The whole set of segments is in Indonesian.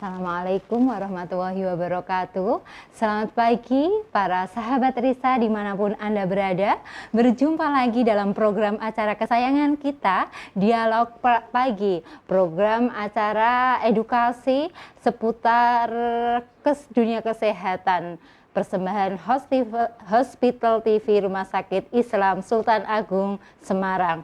Assalamualaikum warahmatullahi wabarakatuh. Selamat pagi para sahabat Risa dimanapun Anda berada. Berjumpa lagi dalam program acara kesayangan kita, Dialog Pagi. Program acara edukasi seputar dunia kesehatan. Persembahan Hospital TV Rumah Sakit Islam Sultan Agung Semarang.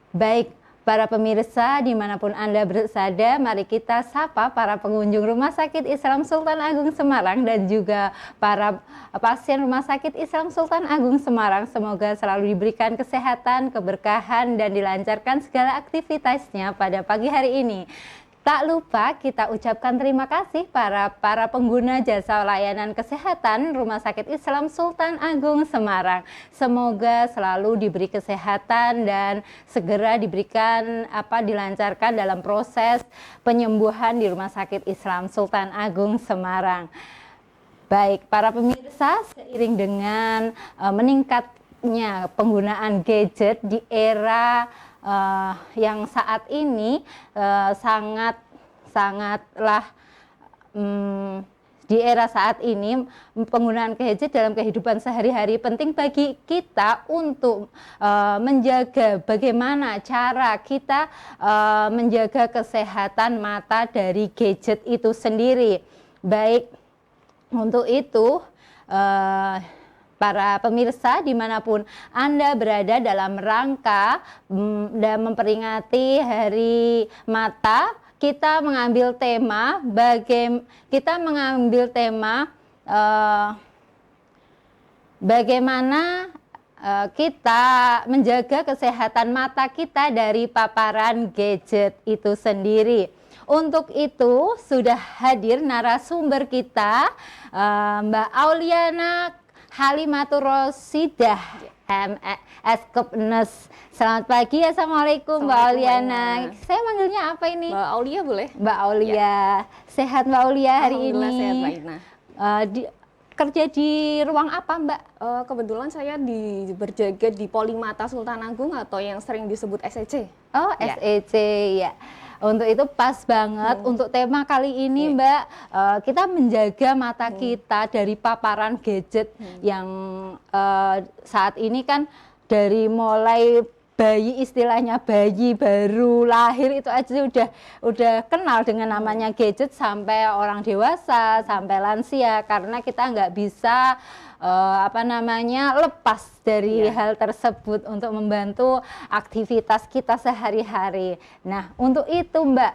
Baik, para pemirsa dimanapun Anda berada, mari kita sapa para pengunjung Rumah Sakit Islam Sultan Agung Semarang dan juga para pasien Rumah Sakit Islam Sultan Agung Semarang. Semoga selalu diberikan kesehatan, keberkahan, dan dilancarkan segala aktivitasnya pada pagi hari ini. Tak lupa kita ucapkan terima kasih para pengguna jasa layanan kesehatan Rumah Sakit Islam Sultan Agung Semarang. Semoga selalu diberi kesehatan dan segera dilancarkan dalam proses penyembuhan di Rumah Sakit Islam Sultan Agung Semarang. Baik, para pemirsa, seiring dengan meningkatnya penggunaan gadget di era yang saat ini di era saat ini penggunaan gadget dalam kehidupan sehari-hari penting bagi kita untuk menjaga bagaimana cara kita menjaga kesehatan mata dari gadget itu sendiri. Baik, untuk itu para pemirsa dimanapun Anda berada dalam rangka dan memperingati Hari Mata, kita mengambil tema bagaimana kita menjaga kesehatan mata kita dari paparan gadget itu sendiri. Untuk itu sudah hadir narasumber kita, Mbak Auliana Halimatur Rosidah, MS Kepnes. Selamat pagi, Assalamualaikum Mbak Auliana. Saya manggilnya apa ini? Mbak Aulia boleh? Mbak Aulia. Ya. Sehat Mbak Aulia hari ini? Alhamdulillah sehat Mbak Ina. Kerja di ruang apa Mbak? Kebetulan saya berjaga di Polimata Sultan Agung atau yang sering disebut SEC. Oh, ya. SEC ya. Untuk itu pas banget untuk tema kali ini Mbak, kita menjaga mata kita dari paparan gadget yang saat ini kan dari mulai bayi, istilahnya bayi baru lahir itu aja udah kenal dengan namanya gadget, sampai orang dewasa, sampai lansia, karena kita nggak bisa lepas dari hal tersebut untuk membantu aktivitas kita sehari-hari. Nah, untuk itu Mbak,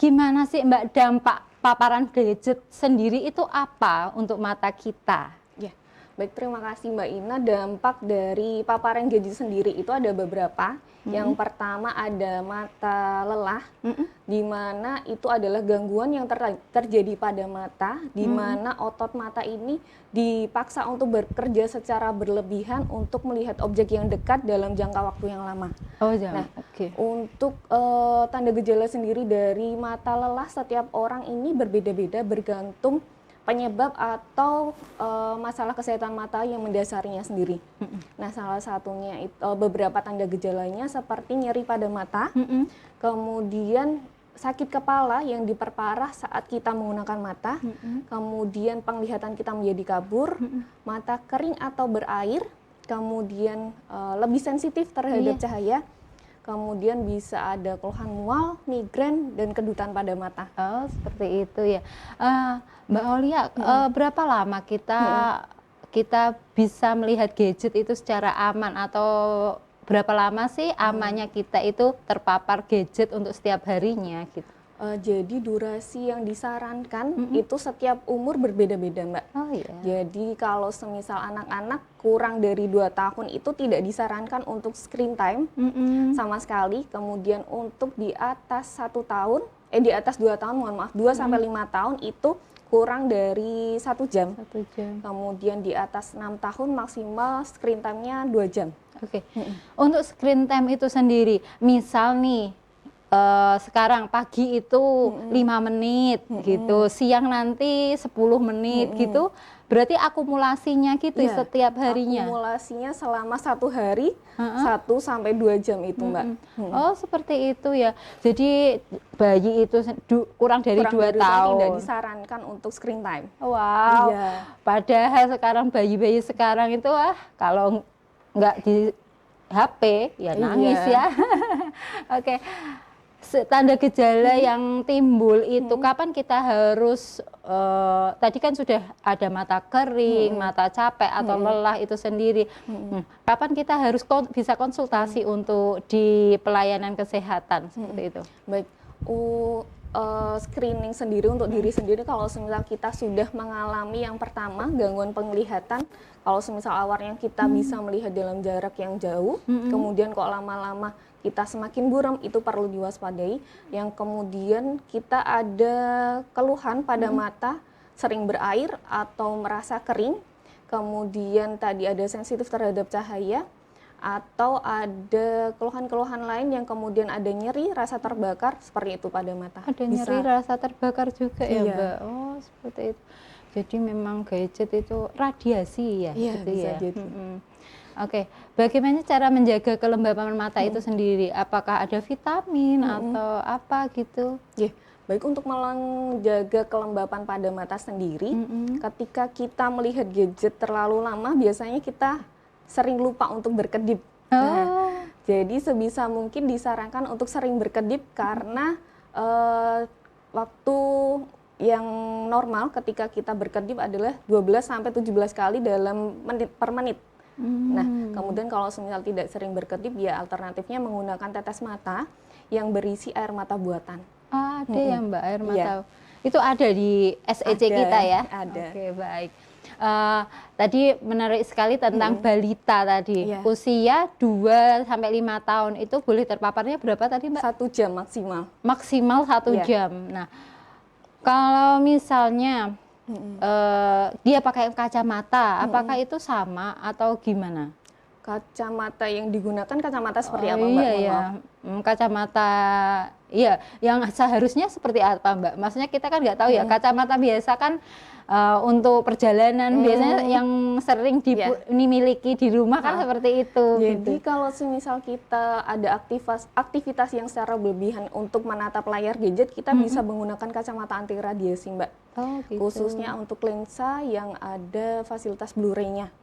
gimana sih Mbak dampak paparan gadget sendiri itu apa untuk mata kita? Ya, baik, terima kasih Mbak Ina. Dampak dari paparan gadget sendiri itu ada beberapa. Yang pertama ada mata lelah, di mana itu adalah gangguan yang terjadi pada mata, di mana otot mata ini dipaksa untuk bekerja secara berlebihan untuk melihat objek yang dekat dalam jangka waktu yang lama. Oh, Untuk tanda gejala sendiri dari mata lelah, setiap orang ini berbeda-beda bergantung penyebab atau masalah kesehatan mata yang mendasarinya sendiri. Nah, salah satunya itu beberapa tanda gejalanya seperti nyeri pada mata, kemudian sakit kepala yang diperparah saat kita menggunakan mata, kemudian penglihatan kita menjadi kabur, mata kering atau berair, kemudian lebih sensitif terhadap cahaya, kemudian bisa ada keluhan mual, migrain, dan kedutan pada mata. Oh, seperti itu ya. Mbak Aulia, berapa lama kita bisa melihat gadget itu secara aman, atau berapa lama sih amannya kita itu terpapar gadget untuk setiap harinya gitu? Jadi durasi yang disarankan itu setiap umur berbeda-beda Mbak. Oh iya. Jadi kalau semisal anak-anak kurang dari 2 tahun itu tidak disarankan untuk screen time sama sekali. Kemudian untuk di atas 1 tahun, di atas 2 tahun, mohon maaf, 2 sampai 5 tahun itu kurang dari 1 jam. 1 jam. Kemudian di atas 6 tahun maksimal screen time-nya 2 jam. Oke. Untuk screen time itu sendiri, misal nih sekarang pagi itu 5 menit gitu, siang nanti 10 menit gitu, berarti akumulasinya gitu Iya, setiap harinya. akumulasinya selama 1 hari 1 sampai 2 jam itu, Mbak. Oh, seperti itu ya. Jadi bayi itu kurang dari Kurang 2 dari itu tidak tahun. disarankan untuk screen time. Wow. Iya. Padahal sekarang bayi-bayi sekarang itu kalau nggak di HP ya nangis Iya. ya. Oke. Tanda gejala yang timbul itu kapan kita harus tadi kan sudah ada mata kering, mata capek atau lelah itu sendiri. Kapan kita harus bisa konsultasi untuk di pelayanan kesehatan seperti itu? Baik, screening sendiri untuk diri sendiri kalau semisal kita sudah mengalami yang pertama gangguan penglihatan, kalau semisal awalnya kita bisa melihat dalam jarak yang jauh, kemudian kok lama-lama kita semakin buram, itu perlu diwaspadai. Yang kemudian kita ada keluhan pada mata, sering berair atau merasa kering, kemudian tadi ada sensitif terhadap cahaya, atau ada keluhan-keluhan lain yang kemudian ada nyeri, rasa terbakar, seperti itu pada mata. Ada nyeri, rasa terbakar juga ya, Iya. Mbak? Oh, seperti itu. Jadi memang gadget itu radiasi ya? Iya, gitu bisa ya? jadi. Oke, bagaimana cara menjaga kelembapan mata itu sendiri? Apakah ada vitamin atau apa gitu? Ya, baik, untuk menjaga kelembapan pada mata sendiri, ketika kita melihat gadget terlalu lama, biasanya kita sering lupa untuk berkedip. Nah, jadi sebisa mungkin disarankan untuk sering berkedip karena waktu yang normal ketika kita berkedip adalah 12-17 kali dalam per menit. Nah, kemudian kalau semisal tidak sering berkedip, ya alternatifnya menggunakan tetes mata yang berisi air mata buatan. Ada ya Mbak, air mata. Iya. Itu ada di SEC kita ya? Ada. Oke, baik. Tadi menarik sekali tentang balita tadi. Iya. Usia 2-5 tahun itu boleh terpaparnya berapa tadi Mbak? 1 jam maksimal. Maksimal 1 Iya. jam. Nah, kalau misalnya dia pakai kacamata, apakah itu sama atau gimana? Kacamata yang digunakan kacamata seperti apa, Mbak? Iya Mohon ya, maaf. kacamata, iya, yang seharusnya seperti apa Mbak? Maksudnya kita kan nggak tahu ya, kacamata biasa kan untuk perjalanan biasanya yang sering dimiliki di rumah kan seperti itu. Jadi gitu. kalau semisal kita ada aktivitas yang secara berlebihan untuk menatap layar gadget, kita bisa menggunakan kacamata anti radiasi, Mbak. Oh, gitu. Khususnya untuk lensa yang ada fasilitas Blu-ray-nya.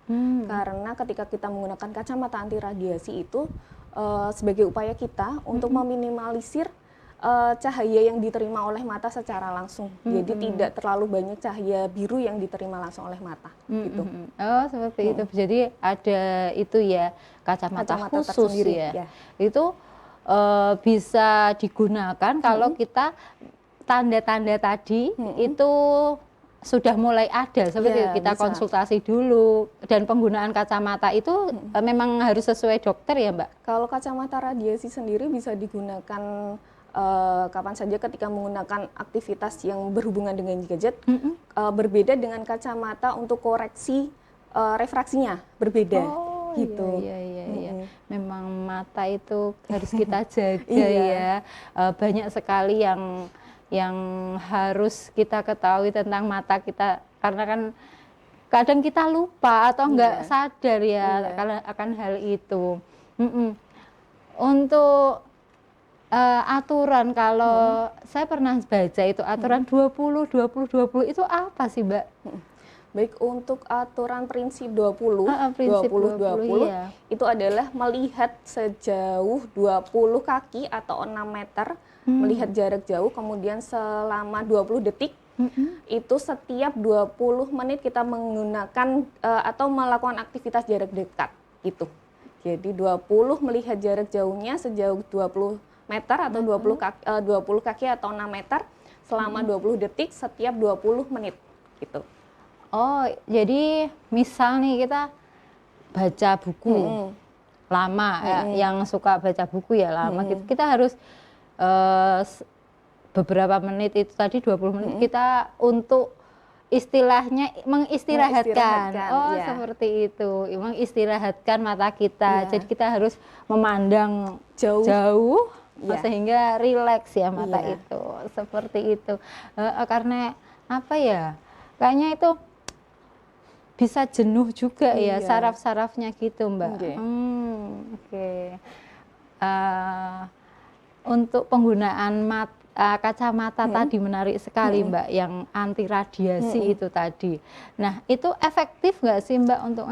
Karena ketika kita menggunakan kacamata anti radiasi itu sebagai upaya kita untuk meminimalisir cahaya yang diterima oleh mata secara langsung. Jadi tidak terlalu banyak cahaya biru yang diterima langsung oleh mata. Gitu. Oh, seperti itu. Jadi ada itu ya, kacamata khusus tersendiri, ya. ya. Itu bisa digunakan kalau kita tanda-tanda tadi itu sudah mulai ada, seperti Ya, itu. Kita bisa. konsultasi dulu, dan penggunaan kacamata itu memang harus sesuai dokter ya Mbak? Kalau kacamata radiasi sendiri bisa digunakan kapan saja ketika menggunakan aktivitas yang berhubungan dengan gadget. Berbeda dengan kacamata untuk koreksi refraksinya, berbeda. Oh, gitu. Iya. Memang mata itu harus kita jaga Iya. ya. Banyak sekali yang harus kita ketahui tentang mata kita, karena kan kadang kita lupa atau nggak sadar ya akan hal itu. Untuk aturan, kalau saya pernah baca itu aturan 20-20-20 itu apa sih Mbak? Baik, untuk aturan prinsip 20, Prinsip 20, 20, ya. itu adalah melihat sejauh 20 kaki atau 6 meter, melihat jarak jauh, kemudian selama 20 detik, itu setiap 20 menit kita menggunakan atau melakukan aktivitas jarak dekat, gitu. Jadi 20 melihat jarak jauhnya sejauh 20 meter atau 20 kaki atau 6 meter selama 20 detik setiap 20 menit, gitu. Oh, jadi misal nih kita baca buku lama, yang suka baca buku ya lama gitu, kita harus beberapa menit itu tadi 20 menit kita untuk istilahnya mengistirahatkan. Oh, ya. seperti itu, mengistirahatkan mata kita. Jadi kita harus memandang jauh Iya. sehingga rileks ya mata Iya. itu, seperti itu. Karena apa ya, kayaknya itu bisa jenuh juga ya Iya. saraf-sarafnya gitu Mbak. Oke. Oke. Eh, untuk penggunaan kacamata tadi menarik sekali Mbak, yang anti radiasi itu tadi. Nah itu efektif nggak sih Mbak untuk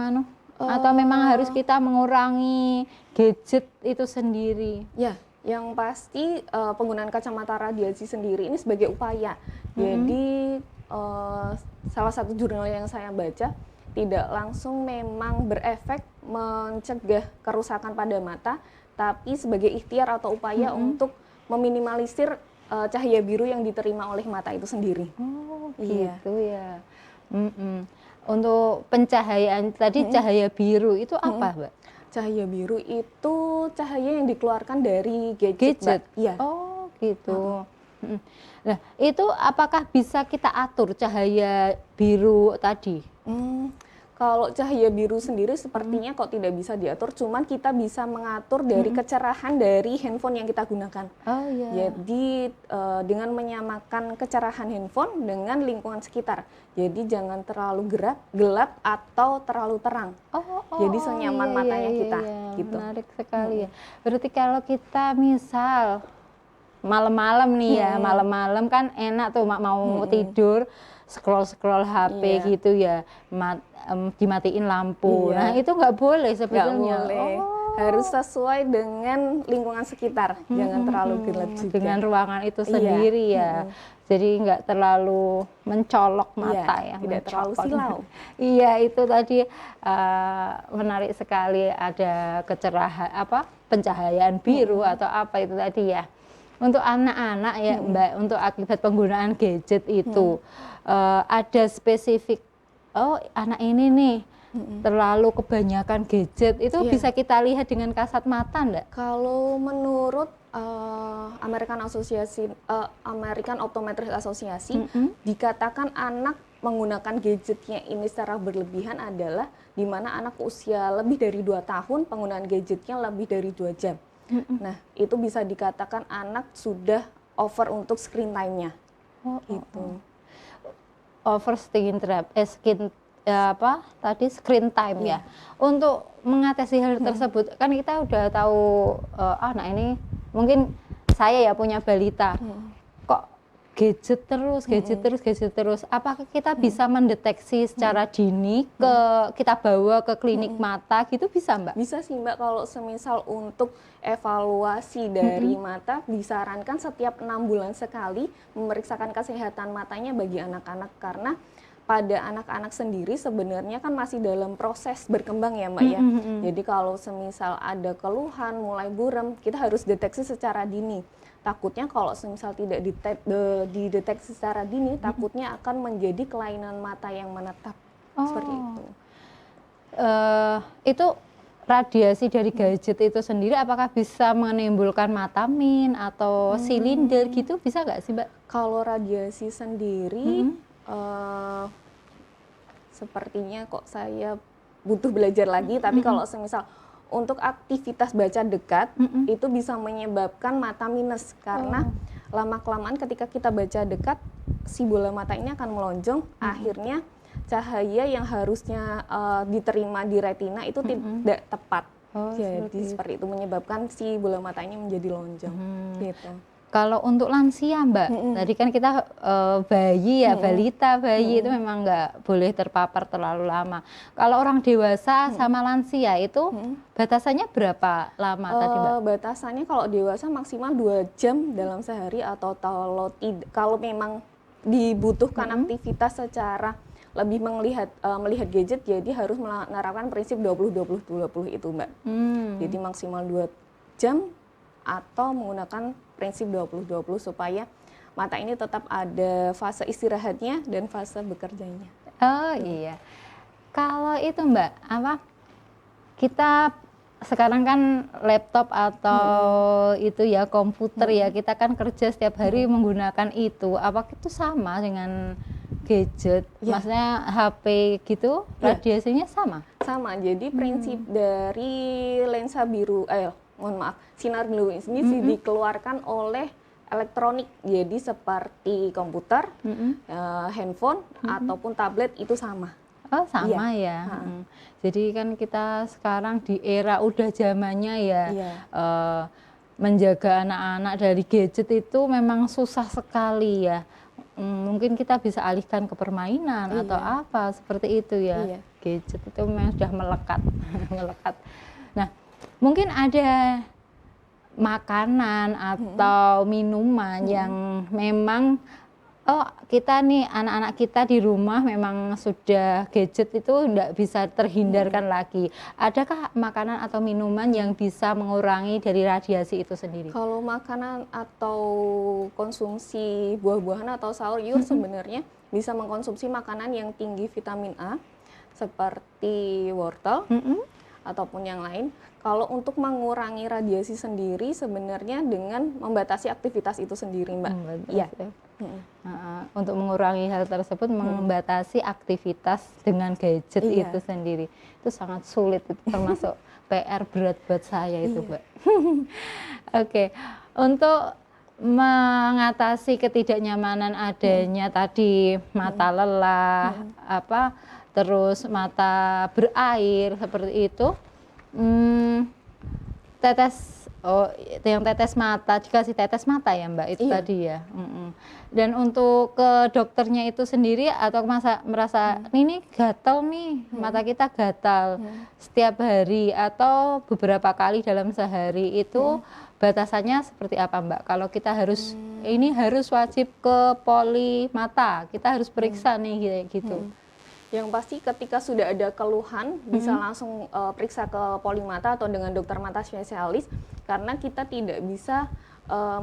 atau memang harus kita mengurangi gadget itu sendiri? Ya, yang pasti penggunaan kacamata radiasi sendiri ini sebagai upaya. Jadi salah satu jurnal yang saya baca tidak langsung memang berefek mencegah kerusakan pada mata, tapi sebagai ikhtiar atau upaya untuk meminimalisir cahaya biru yang diterima oleh mata itu sendiri. Oh Iya. gitu ya. Untuk pencahayaan tadi cahaya biru itu apa Mbak? Cahaya biru itu cahaya yang dikeluarkan dari gadget, Mbak. Gadget? Iya. Oh gitu. Nah itu apakah bisa kita atur cahaya biru tadi? Kalau cahaya biru sendiri sepertinya kok tidak bisa diatur, cuman kita bisa mengatur dari kecerahan dari handphone yang kita gunakan. Oh iya. Jadi dengan menyamakan kecerahan handphone dengan lingkungan sekitar. Jadi jangan terlalu gelap atau terlalu terang. Jadi senyaman iya, matanya iya, kita, iya. gitu. Menarik sekali ya. Berarti kalau kita misal malam-malam nih ya, malam-malam kan enak tuh mau tidur, scroll HP Iya. gitu ya, dimatiin lampu. Iya. Nah itu nggak boleh Nggak sebetulnya. boleh. Harus sesuai dengan lingkungan sekitar, jangan terlalu gelap juga. Dengan ruangan itu Iya. sendiri ya. Jadi nggak terlalu mencolok mata Iya, ya, tidak terlalu mencokot. silau. Iya itu tadi menarik sekali, ada kecerahan pencahayaan biru atau apa itu tadi ya. Untuk anak-anak ya Mbak, untuk akibat penggunaan gadget itu ada spesifik, oh anak ini nih terlalu kebanyakan gadget, itu Iya. bisa kita lihat dengan kasat mata enggak? Kalau menurut American Optometrist Association, dikatakan anak menggunakan gadgetnya ini secara berlebihan adalah di mana anak usia lebih dari 2 tahun penggunaan gadgetnya lebih dari 2 jam. Nah, itu bisa dikatakan anak sudah over untuk screen time-nya. Gitu. Over screen screen time ya. Untuk mengatasi hal tersebut kan kita udah tahu anak ini, mungkin saya ya punya balita, kok gadget terus. Apakah kita bisa mendeteksi secara dini, kita bawa ke klinik mata gitu, bisa Mbak? Bisa sih Mbak, kalau semisal untuk evaluasi dari mata disarankan setiap 6 bulan sekali memeriksakan kesehatan matanya bagi anak-anak, karena pada anak-anak sendiri sebenarnya kan masih dalam proses berkembang ya Mbak ya. Jadi kalau semisal ada keluhan mulai buram, kita harus deteksi secara dini. Takutnya kalau semisal tidak dideteksi secara dini, takutnya akan menjadi kelainan mata yang menetap. Seperti itu. Itu radiasi dari gadget itu sendiri apakah bisa menimbulkan matamin atau silinder gitu, bisa nggak sih Mbak? Kalau radiasi sendiri, sepertinya kok saya butuh belajar lagi, tapi kalau semisal untuk aktivitas baca dekat, itu bisa menyebabkan mata minus, karena lama-kelamaan ketika kita baca dekat, si bola mata ini akan melonjong, akhirnya cahaya yang harusnya diterima di retina itu tidak tepat. Jadi seperti itu menyebabkan si bola matanya menjadi lonjong. Gitu. Kalau untuk lansia Mbak, tadi kan kita bayi ya, balita bayi itu memang nggak boleh terpapar terlalu lama. Kalau orang dewasa sama lansia itu batasannya berapa lama tadi Mbak? Batasannya kalau dewasa maksimal 2 jam dalam sehari, atau kalau memang dibutuhkan aktivitas secara lebih melihat gadget, jadi harus menerapkan prinsip 20-20-20 itu Mbak. Jadi maksimal 2 jam atau menggunakan prinsip 20-20 supaya mata ini tetap ada fase istirahatnya dan fase bekerjanya. Oh iya. Kalau itu Mbak, kita sekarang kan laptop atau itu ya komputer ya, kita kan kerja setiap hari menggunakan itu. Apakah itu sama dengan gadget? Maksudnya HP gitu, radiasinya sama? Sama. Jadi prinsip dari lensa biru mohon maaf, sinar glowing ini dikeluarkan oleh elektronik, jadi seperti komputer, handphone ataupun tablet itu sama. Oh sama ya. Jadi kan kita sekarang di era udah zamannya ya, menjaga anak-anak dari gadget itu memang susah sekali ya. Mungkin kita bisa alihkan ke permainan atau apa seperti itu ya. Gadget itu memang sudah melekat, melekat. Nah, mungkin ada makanan atau minuman yang memang kita nih anak-anak kita di rumah memang sudah gadget itu tidak bisa terhindarkan lagi. Adakah makanan atau minuman yang bisa mengurangi dari radiasi itu sendiri? Kalau makanan atau konsumsi buah-buahan atau sayur sebenarnya bisa mengkonsumsi makanan yang tinggi vitamin A seperti wortel ataupun yang lain. Kalau untuk mengurangi radiasi sendiri sebenarnya dengan membatasi aktivitas itu sendiri, Mbak. Iya. Untuk mengurangi hal tersebut, membatasi aktivitas dengan gadget itu sendiri. Itu sangat sulit, itu termasuk PR berat buat saya itu, Mbak. Oke. Untuk mengatasi ketidaknyamanan adanya tadi mata lelah, terus mata berair seperti itu, tetes mata, dikasih tetes mata ya Mbak itu tadi ya. Dan untuk ke dokternya itu sendiri atau merasa ini gatal nih, mata kita gatal setiap hari atau beberapa kali dalam sehari itu batasannya seperti apa Mbak? Kalau kita harus ini harus wajib ke poli mata, kita harus periksa nih gitu. Yang pasti ketika sudah ada keluhan bisa langsung periksa ke polimata atau dengan dokter mata spesialis, karena kita tidak bisa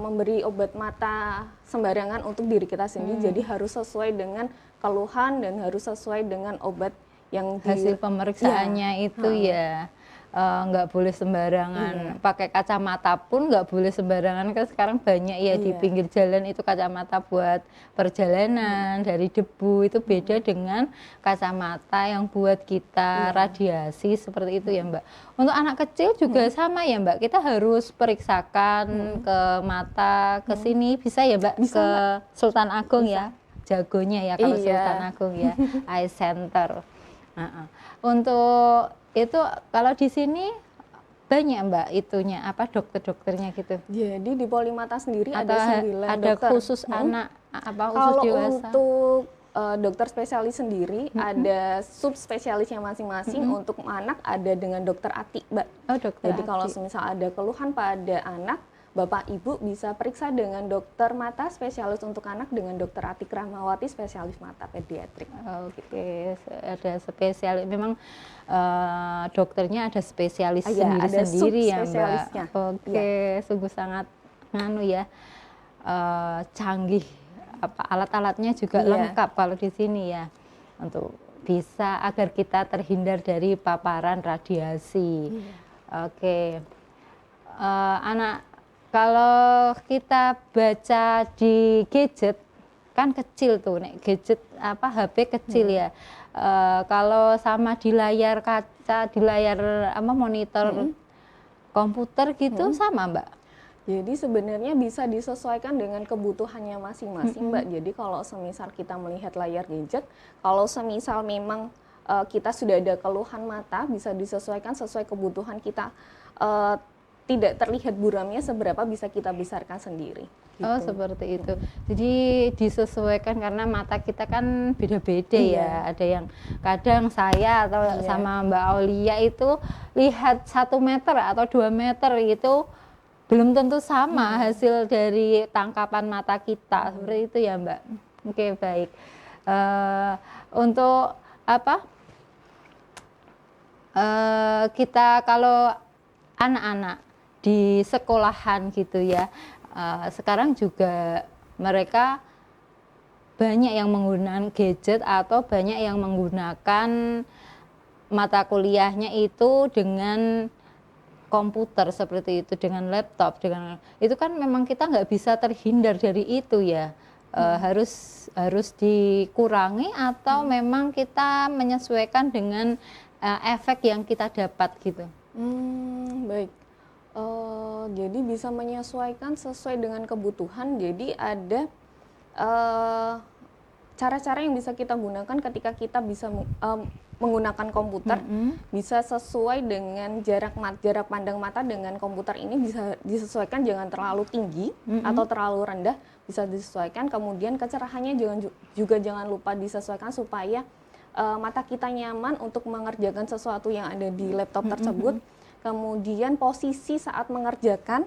memberi obat mata sembarangan untuk diri kita sendiri. Jadi harus sesuai dengan keluhan dan harus sesuai dengan obat yang hasil pemeriksaannya itu ya. Nggak boleh sembarangan, pakai kacamata pun nggak boleh sembarangan, kan sekarang banyak ya di pinggir jalan itu kacamata buat perjalanan dari debu, itu beda dengan kacamata yang buat kita radiasi seperti itu ya Mbak. Untuk anak kecil juga sama ya Mbak, kita harus periksakan ke mata, ke sini bisa ya Mbak, bisa, ke Mbak. Sultan Agung ya, jagonya ya kalau Sultan Agung ya, Eye Center. Untuk itu kalau di sini banyak Mbak itunya dokter-dokternya gitu. Jadi di polimata sendiri atau ada 9 ada dokter. khusus anak khusus kalau dewasa? Untuk dokter spesialis sendiri ada subspesialisnya masing-masing. Untuk anak ada dengan dokter Ati, Mbak. Dokter Jadi Ati. kalau misal ada keluhan pada anak, Bapak Ibu bisa periksa dengan dokter mata spesialis untuk anak dengan dokter Ati Rahmawati spesialis mata pediatrik. Oke, ada spesialis memang dokternya ada spesialis ada sendiri ya subspesialisnya. Mbak. Oke, sungguh sangat canggih, alat-alatnya juga lengkap kalau di sini ya, untuk bisa agar kita terhindar dari paparan radiasi. Oke. Kalau kita baca di gadget kan kecil tuh, gadget HP kecil ya. Kalau sama di layar kaca, di layar monitor komputer gitu sama Mbak. Jadi sebenarnya bisa disesuaikan dengan kebutuhannya masing-masing Mbak. Jadi kalau semisal kita melihat layar gadget, kalau semisal memang kita sudah ada keluhan mata, bisa disesuaikan sesuai kebutuhan kita. Tidak terlihat buramnya seberapa bisa kita besarkan sendiri. Gitu. Oh seperti itu. Jadi disesuaikan karena mata kita kan beda-beda ya. Ada yang kadang saya atau sama Mbak Aulia itu lihat 1 meter atau 2 meter itu belum tentu sama hasil dari tangkapan mata kita. Seperti itu ya Mbak. Oke baik. Untuk kita kalau anak-anak di sekolahan gitu ya, sekarang juga mereka banyak yang menggunakan gadget atau banyak yang menggunakan mata kuliahnya itu dengan komputer seperti itu, dengan laptop, itu kan memang kita nggak bisa terhindar dari itu ya. Harus dikurangi atau memang kita menyesuaikan dengan efek yang kita dapat gitu. Baik. Jadi bisa menyesuaikan sesuai dengan kebutuhan. Jadi ada eh, cara-cara yang bisa kita gunakan ketika kita bisa menggunakan komputer, bisa sesuai dengan jarak pandang mata dengan komputer ini bisa disesuaikan, jangan terlalu tinggi atau terlalu rendah, bisa disesuaikan. Kemudian kecerahannya jangan lupa disesuaikan supaya mata kita nyaman untuk mengerjakan sesuatu yang ada di laptop tersebut. Kemudian posisi saat mengerjakan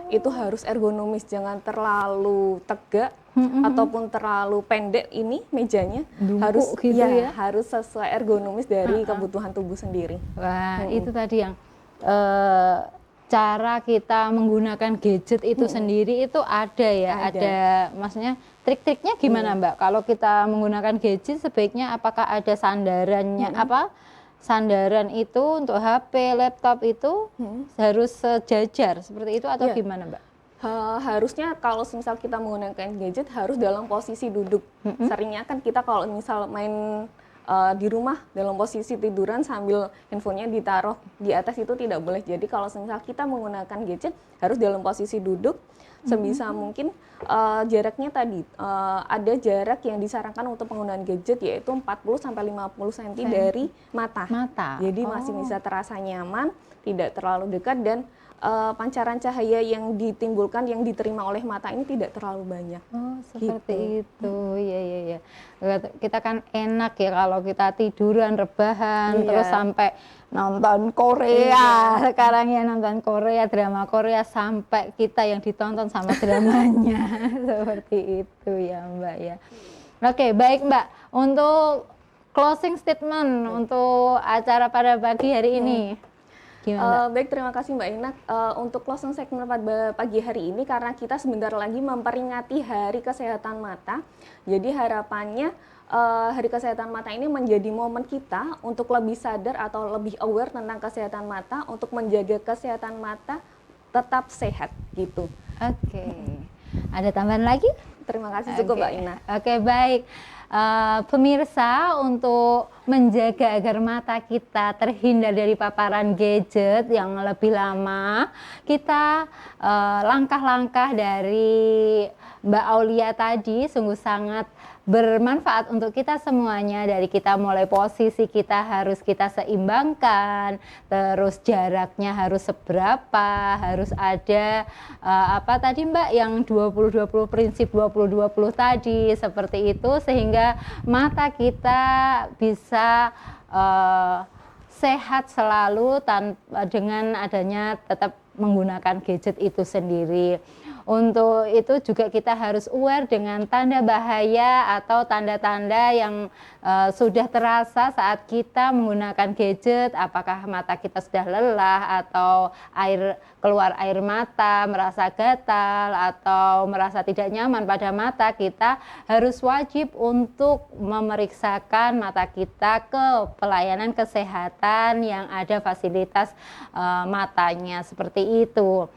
itu harus ergonomis, jangan terlalu tegak ataupun terlalu pendek ini mejanya. Harus gitu ya? harus sesuai ergonomis dari kebutuhan tubuh sendiri. Wah, itu tadi yang cara kita menggunakan gadget itu sendiri itu ada ya, ada maksudnya trik-triknya gimana Mbak? Kalau kita menggunakan gadget sebaiknya apakah ada sandarannya sandaran itu untuk HP, laptop itu harus sejajar seperti itu atau gimana Mbak? Harusnya kalau misal kita menggunakan gadget harus dalam posisi duduk. Seringnya kan kita kalau misal main di rumah dalam posisi tiduran sambil handphonenya ditaruh di atas itu tidak boleh. Jadi kalau misal kita menggunakan gadget harus dalam posisi duduk. Sebisa mungkin jaraknya tadi ada jarak yang disarankan untuk penggunaan gadget yaitu 40-50 cm dari mata. Jadi masih bisa terasa nyaman, tidak terlalu dekat dan pancaran cahaya yang ditimbulkan, yang diterima oleh mata ini tidak terlalu banyak. Oh, seperti itu. Iya. Kita kan enak ya kalau kita tiduran, rebahan, terus sampai nonton Korea. Sekarang ya nonton Korea, drama Korea sampai kita yang ditonton sama dramanya. Seperti itu ya Mbak ya. Oke, baik Mbak. Untuk closing statement untuk acara pada pagi hari ini. Baik, terima kasih Mbak Ina. Untuk closing segmen pada pagi hari ini, karena kita sebentar lagi memperingati Hari Kesehatan Mata, jadi harapannya Hari Kesehatan Mata ini menjadi momen kita untuk lebih sadar atau lebih aware tentang kesehatan mata, untuk menjaga kesehatan mata tetap sehat gitu. Oke. Ada tambahan lagi? Terima kasih cukup Mbak Ina. Oke, baik. Pemirsa, untuk menjaga agar mata kita terhindar dari paparan gadget yang lebih lama, kita langkah-langkah dari Mbak Aulia tadi sungguh sangat bermanfaat untuk kita semuanya. Dari kita mulai posisi kita harus kita seimbangkan, terus jaraknya harus seberapa, harus ada apa tadi Mbak yang 20-20 prinsip 20-20 tadi, seperti itu sehingga mata kita bisa sehat selalu dengan adanya tetap menggunakan gadget itu sendiri. Untuk itu juga kita harus aware dengan tanda bahaya atau tanda-tanda yang sudah terasa saat kita menggunakan gadget, apakah mata kita sudah lelah atau keluar air mata, merasa gatal atau merasa tidak nyaman pada mata, kita harus wajib untuk memeriksakan mata kita ke pelayanan kesehatan yang ada fasilitas matanya, seperti itu.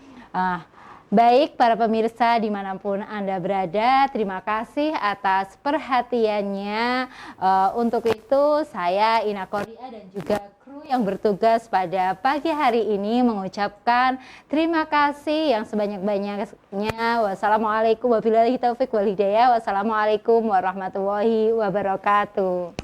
Baik para pemirsa dimanapun Anda berada, terima kasih atas perhatiannya. Untuk itu saya Ina Koria dan juga kru yang bertugas pada pagi hari ini mengucapkan terima kasih yang sebanyak-banyaknya. Wassalamualaikum wabillahi taufiq wal hidayah. Wassalamualaikum warahmatullahi wabarakatuh.